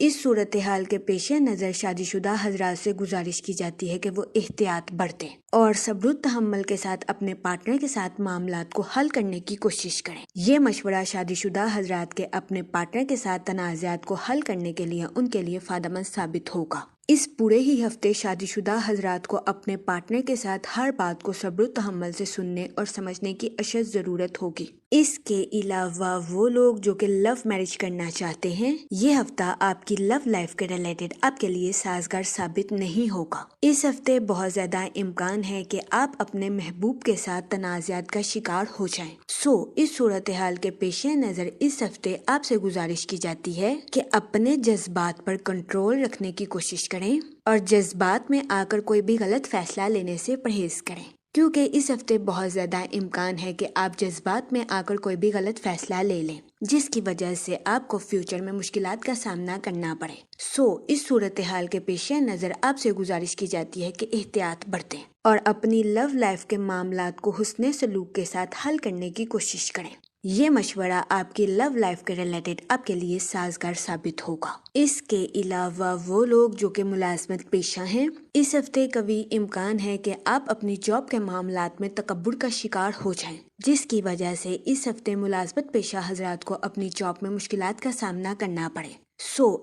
اس صورتحال کے پیش نظر شادی شدہ حضرات سے گزارش کی جاتی ہے کہ وہ احتیاط برتیں اور صبر و تحمل کے ساتھ اپنے پارٹنر کے ساتھ معاملات کو حل کرنے کی کوشش کریں۔ یہ مشورہ شادی شدہ حضرات کے اپنے پارٹنر کے ساتھ تنازعات کو حل کرنے کے لیے ان کے لیے فائدہ مند ثابت ہوگا۔ اس پورے ہی ہفتے شادی شدہ حضرات کو اپنے پارٹنر کے ساتھ ہر بات کو صبر و تحمل سے سننے اور سمجھنے کی اشد ضرورت ہوگی۔ اس کے علاوہ وہ لوگ جو کہ لو میرج کرنا چاہتے ہیں، یہ ہفتہ آپ کی لو لائف کے ریلیٹڈ آپ کے لیے سازگار ثابت نہیں ہوگا۔ اس ہفتے بہت زیادہ امکان ہے کہ آپ اپنے محبوب کے ساتھ تنازعات کا شکار ہو جائیں۔ اس صورتحال کے پیش نظر اس ہفتے آپ سے گزارش کی جاتی ہے کہ اپنے جذبات پر کنٹرول رکھنے کی کوشش کریں اور جذبات میں آ کر کوئی بھی غلط فیصلہ لینے سے پرہیز کریں، کیونکہ اس ہفتے بہت زیادہ امکان ہے کہ آپ جذبات میں آ کر کوئی بھی غلط فیصلہ لے لیں، جس کی وجہ سے آپ کو فیوچر میں مشکلات کا سامنا کرنا پڑے۔ اس صورتحال کے پیش نظر آپ سے گزارش کی جاتی ہے کہ احتیاط برتیں اور اپنی لو لائف کے معاملات کو حسن سلوک کے ساتھ حل کرنے کی کوشش کریں۔ یہ مشورہ آپ کی لو لائف کے ریلیٹڈ آپ کے لیے سازگار ثابت ہوگا۔ اس کے علاوہ وہ لوگ جو کہ ملازمت پیشہ ہیں، اس ہفتے قوی امکان ہے کہ آپ اپنی جاب کے معاملات میں تکبر کا شکار ہو جائیں، جس کی وجہ سے اس ہفتے ملازمت پیشہ حضرات کو اپنی جاب میں مشکلات کا سامنا کرنا پڑے۔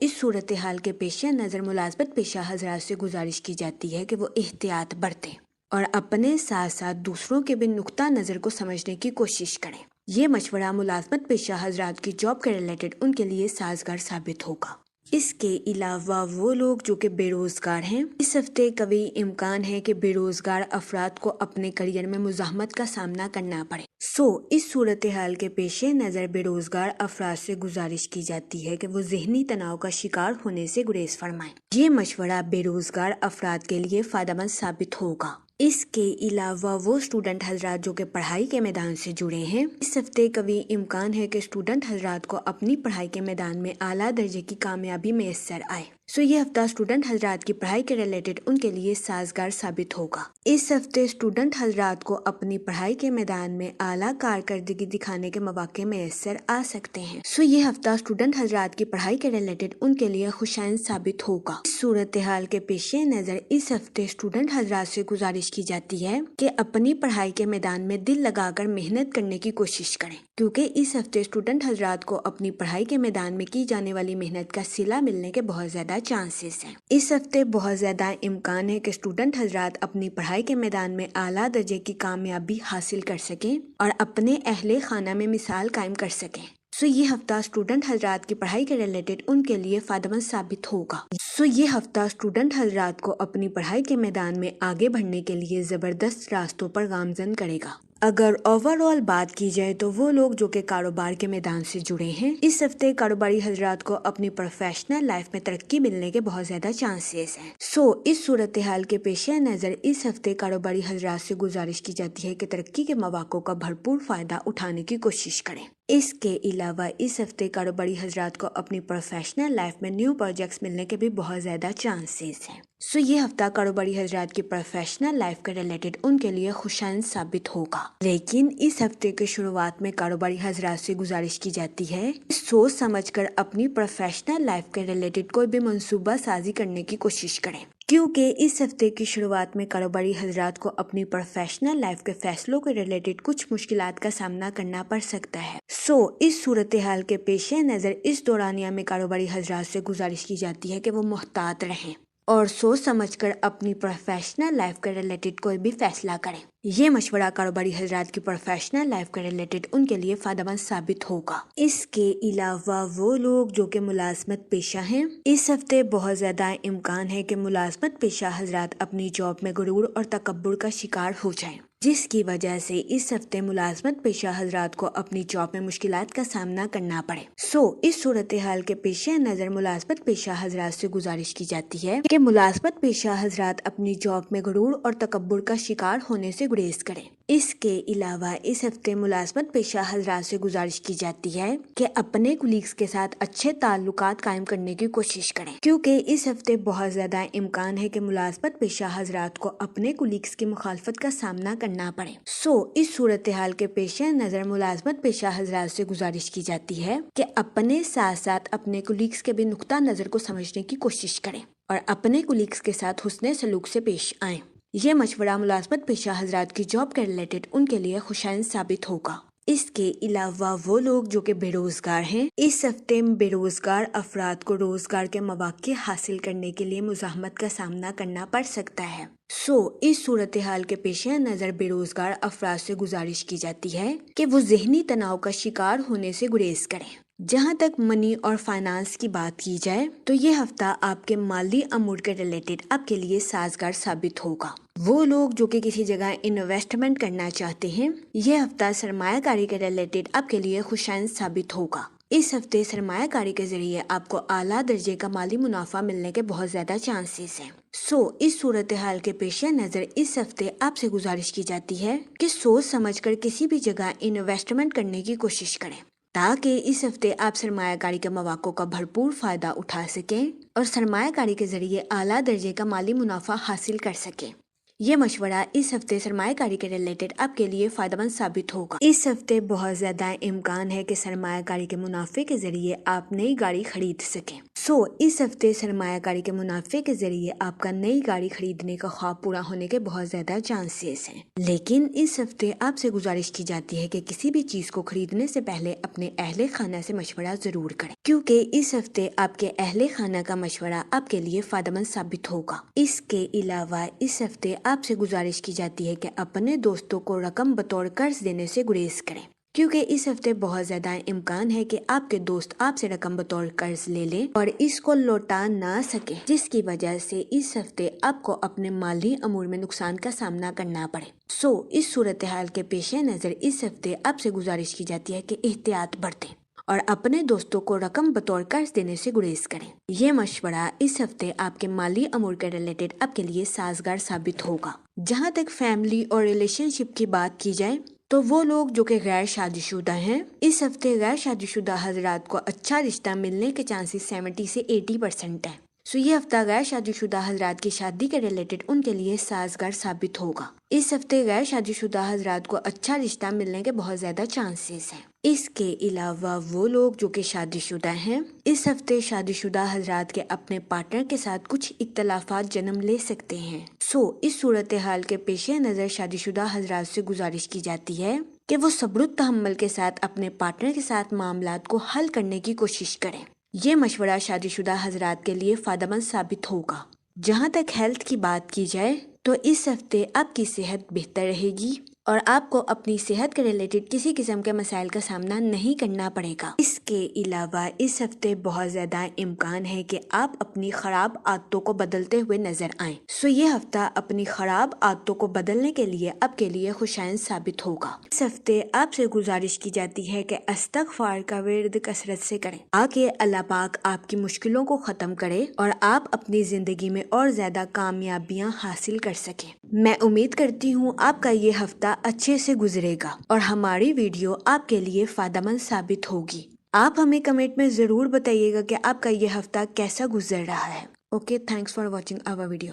اس صورتحال کے پیش نظر ملازمت پیشہ حضرات سے گزارش کی جاتی ہے کہ وہ احتیاط برتیں اور اپنے ساتھ ساتھ دوسروں کے بھی نقطہ نظر کو سمجھنے کی کوشش کریں۔ یہ مشورہ ملازمت پیشہ حضرات کی جاب کے ریلیٹڈ ان کے لیے سازگار ثابت ہوگا۔ اس کے علاوہ وہ لوگ جو کہ بے روزگار ہیں، اس ہفتے قوی امکان ہے کہ بے روزگار افراد کو اپنے کریئر میں مزاحمت کا سامنا کرنا پڑے۔ اس صورتحال کے پیش نظر بے روزگار افراد سے گزارش کی جاتی ہے کہ وہ ذہنی تناؤ کا شکار ہونے سے گریز فرمائیں۔ یہ مشورہ بے روزگار افراد کے لیے فائدہ مند ثابت ہوگا۔ اس کے علاوہ وہ اسٹوڈنٹ حضرات جو کہ پڑھائی کے میدان سے جڑے ہیں، اس ہفتے قوی امکان ہے کہ اسٹوڈنٹ حضرات کو اپنی پڑھائی کے میدان میں اعلیٰ درجے کی کامیابی میسر آئے۔ یہ ہفتہ اسٹوڈنٹ حضرات کی پڑھائی کے ریلیٹڈ ان کے لیے سازگار ثابت ہوگا۔ اس ہفتے اسٹوڈنٹ حضرات کو اپنی پڑھائی کے میدان میں اعلیٰ کارکردگی دکھانے کے مواقع میسر آ سکتے ہیں۔ یہ ہفتہ اسٹوڈنٹ حضرات کی پڑھائی کے ریلیٹڈ ان کے لیے خوشائند ثابت ہوگا۔ اس صورتحال کے پیش نظر اس ہفتے اسٹوڈنٹ حضرات سے گزارش کی جاتی ہے کہ اپنی پڑھائی کے میدان میں دل لگا کر محنت کرنے کی کوشش کریں، کیونکہ اس ہفتے اسٹوڈنٹ حضرات کو اپنی پڑھائی کے میدان میں کی جانے والی محنت کا صلہ ملنے کے بہت زیادہ چانسز ہیں۔ اس ہفتے بہت زیادہ امکان ہے کہ اسٹوڈنٹ حضرات اپنی پڑھائی کے میدان میں اعلیٰ درجے کی کامیابی حاصل کر سکیں اور اپنے اہل خانہ میں مثال قائم کر سکیں۔ یہ ہفتہ اسٹوڈنٹ حضرات کی پڑھائی کے ریلیٹڈ ان کے لیے فائدہ مند ثابت ہوگا۔ یہ ہفتہ اسٹوڈنٹ حضرات کو اپنی پڑھائی کے میدان میں آگے بڑھنے کے لیے زبردست راستوں پر گامزن کرے گا۔ اگر اوور آل بات کی جائے تو وہ لوگ جو کہ کاروبار کے میدان سے جڑے ہیں، اس ہفتے کاروباری حضرات کو اپنی پروفیشنل لائف میں ترقی ملنے کے بہت زیادہ چانسز ہیں۔ اس صورتحال کے پیش نظر اس ہفتے کاروباری حضرات سے گزارش کی جاتی ہے کہ ترقی کے مواقع کا بھرپور فائدہ اٹھانے کی کوشش کریں۔ اس کے علاوہ اس ہفتے کاروباری حضرات کو اپنی پروفیشنل لائف میں نیو پروجیکٹس ملنے کے بھی بہت زیادہ چانسز ہیں۔ یہ ہفتہ کاروباری حضرات کی پروفیشنل لائف کے ریلیٹڈ ان کے لیے خوشائند ثابت ہوگا۔ لیکن اس ہفتے کے شروعات میں کاروباری حضرات سے گزارش کی جاتی ہے سوچ سمجھ کر اپنی پروفیشنل لائف کے ریلیٹڈ کوئی بھی منصوبہ سازی کرنے کی کوشش کریں، کیونکہ اس ہفتے کی شروعات میں کاروباری حضرات کو اپنی پروفیشنل لائف کے فیصلوں کے ریلیٹڈ کچھ مشکلات کا سامنا کرنا پڑ سکتا ہے۔ اس صورتحال کے پیش نظر اس دورانیہ میں کاروباری حضرات سے گزارش کی جاتی ہے کہ وہ محتاط رہیں اور سوچ سمجھ کر اپنی پروفیشنل لائف کے ریلیٹڈ کوئی بھی فیصلہ کریں۔ یہ مشورہ کاروباری حضرات کی پروفیشنل لائف کے ریلیٹڈ ان کے لیے فائدہ مند ثابت ہوگا۔ اس کے علاوہ وہ لوگ جو کہ ملازمت پیشہ ہیں، اس ہفتے بہت زیادہ امکان ہے کہ ملازمت پیشہ حضرات اپنی جاب میں غرور اور تکبر کا شکار ہو جائیں، جس کی وجہ سے اس ہفتے ملازمت پیشہ حضرات کو اپنی جاب میں مشکلات کا سامنا کرنا پڑے۔ اس صورتحال کے پیش نظر ملازمت پیشہ حضرات سے گزارش کی جاتی ہے کہ ملازمت پیشہ حضرات اپنی جاب میں غرور اور تکبر کا شکار ہونے سے گریز کریں، اس کے علاوہ اس ہفتے ملازمت پیشہ حضرات سے گزارش کی جاتی ہے کہ اپنے کولیگز کے ساتھ اچھے تعلقات قائم کرنے کی کوشش کریں، کیونکہ اس ہفتے بہت زیادہ امکان ہے کہ ملازمت پیشہ حضرات کو اپنے کولیگز کی مخالفت کا سامنا کرنا پڑے۔ اس صورتحال کے پیش نظر ملازمت پیشہ حضرات سے گزارش کی جاتی ہے کہ اپنے ساتھ ساتھ اپنے کولیگز کے بھی نقطہ نظر کو سمجھنے کی کوشش کریں اور اپنے کولیگز کے ساتھ حسن سلوک سے پیش آئیں۔ یہ مشورہ ملازمت پیشہ حضرات کی جاب کے ریلیٹڈ ان کے لیے خوشائند ثابت ہوگا۔ اس کے علاوہ وہ لوگ جو کہ بے روزگار ہیں، اس ہفتے بے روزگار افراد کو روزگار کے مواقع حاصل کرنے کے لیے مزاحمت کا سامنا کرنا پڑ سکتا ہے۔ اس صورتحال کے پیش نظر بے روزگار افراد سے گزارش کی جاتی ہے کہ وہ ذہنی تناؤ کا شکار ہونے سے گریز کریں۔ جہاں تک منی اور فائنانس کی بات کی جائے تو یہ ہفتہ آپ کے مالی امور کے ریلیٹڈ آپ کے لیے سازگار ثابت ہوگا۔ وہ لوگ جو کہ کسی جگہ انویسٹمنٹ کرنا چاہتے ہیں، یہ ہفتہ سرمایہ کاری کے ریلیٹڈ آپ کے لیے خوشائند ثابت ہوگا۔ اس ہفتے سرمایہ کاری کے ذریعے آپ کو اعلیٰ درجے کا مالی منافع ملنے کے بہت زیادہ چانسز ہیں۔ اس صورتحال کے پیش نظر اس ہفتے آپ سے گزارش کی جاتی ہے کہ سوچ سمجھ کر کسی بھی جگہ انویسٹمنٹ کرنے کی کوشش کریں تاکہ اس ہفتے آپ سرمایہ کاری کے مواقع کا بھرپور فائدہ اٹھا سکیں اور سرمایہ کاری کے ذریعے اعلیٰ درجے کا مالی منافع حاصل کر سکیں۔ یہ مشورہ اس ہفتے سرمایہ کاری کے ریلیٹڈ آپ کے لیے فائدہ مند ثابت ہوگا۔ اس ہفتے بہت زیادہ امکان ہے کہ سرمایہ کاری کے منافع کے ذریعے آپ نئی گاڑی خرید سکیں۔ اس ہفتے سرمایہ کاری کے منافع کے ذریعے آپ کا نئی گاڑی خریدنے کا خواب پورا ہونے کے بہت زیادہ چانسز ہیں، لیکن اس ہفتے آپ سے گزارش کی جاتی ہے کہ کسی بھی چیز کو خریدنے سے پہلے اپنے اہل خانہ سے مشورہ ضرور کریں، کیونکہ اس ہفتے آپ کے اہل خانہ کا مشورہ آپ کے لیے فائدہ مند ثابت ہوگا۔ اس کے علاوہ اس ہفتے آپ سے گزارش کی جاتی ہے کہ اپنے دوستوں کو رقم بطور قرض دینے سے گریز کریں، کیونکہ اس ہفتے بہت زیادہ امکان ہے کہ آپ کے دوست آپ سے رقم بطور قرض لے لیں اور اس کو لوٹا نہ سکیں، جس کی وجہ سے اس ہفتے آپ کو اپنے مالی امور میں نقصان کا سامنا کرنا پڑے۔ اس صورتحال کے پیش نظر اس ہفتے آپ سے گزارش کی جاتی ہے کہ احتیاط برتیں اور اپنے دوستوں کو رقم بطور قرض دینے سے گریز کریں۔ یہ مشورہ اس ہفتے آپ کے مالی امور کے ریلیٹڈ آپ کے لیے سازگار ثابت ہوگا۔ جہاں تک فیملی اور ریلیشن شپ کی بات کی جائے تو وہ لوگ جو کہ غیر شادی شدہ ہیں، اس ہفتے غیر شادی شدہ حضرات کو اچھا رشتہ ملنے کے چانسز 70 سے 80% ہیں۔ یہ ہفتہ غیر شادی شدہ حضرات کی شادی کے ریلیٹڈ ان کے لیے سازگار ثابت ہوگا۔ اس ہفتے غیر شادی شدہ حضرات کو اچھا رشتہ ملنے کے بہت زیادہ چانسز ہیں۔ اس کے علاوہ وہ لوگ جو کہ شادی شدہ ہیں، اس ہفتے شادی شدہ حضرات کے اپنے پارٹنر کے ساتھ کچھ اختلافات جنم لے سکتے ہیں۔ اس صورتحال کے پیش نظر شادی شدہ حضرات سے گزارش کی جاتی ہے کہ وہ صبر و تحمل کے ساتھ اپنے پارٹنر کے ساتھ معاملات کو حل کرنے کی کوشش کریں۔ یہ مشورہ شادی شدہ حضرات کے لیے فائدہ مند ثابت ہوگا۔ جہاں تک ہیلتھ کی بات کی جائے تو اس ہفتے آپ کی صحت بہتر رہے گی اور آپ کو اپنی صحت کے ریلیٹڈ کسی قسم کے مسائل کا سامنا نہیں کرنا پڑے گا۔ اس کے علاوہ اس ہفتے بہت زیادہ امکان ہے کہ آپ اپنی خراب عادتوں کو بدلتے ہوئے نظر آئیں۔ یہ ہفتہ اپنی خراب عادتوں کو بدلنے کے لیے آپ کے لیے خوشائند ثابت ہوگا۔ اس ہفتے آپ سے گزارش کی جاتی ہے کہ استغفار کا ورد کثرت سے کریں تاکہ اللہ پاک آپ کی مشکلوں کو ختم کرے اور آپ اپنی زندگی میں اور زیادہ کامیابیاں حاصل کر سکیں۔ میں امید کرتی ہوں آپ کا یہ ہفتہ اچھے سے گزرے گا اور ہماری ویڈیو آپ کے لیے فائدہ مند ثابت ہوگی۔ آپ ہمیں کمنٹ میں ضرور بتائیے گا کہ آپ کا یہ ہفتہ کیسا گزر رہا ہے۔ Okay, thanks for watching our video.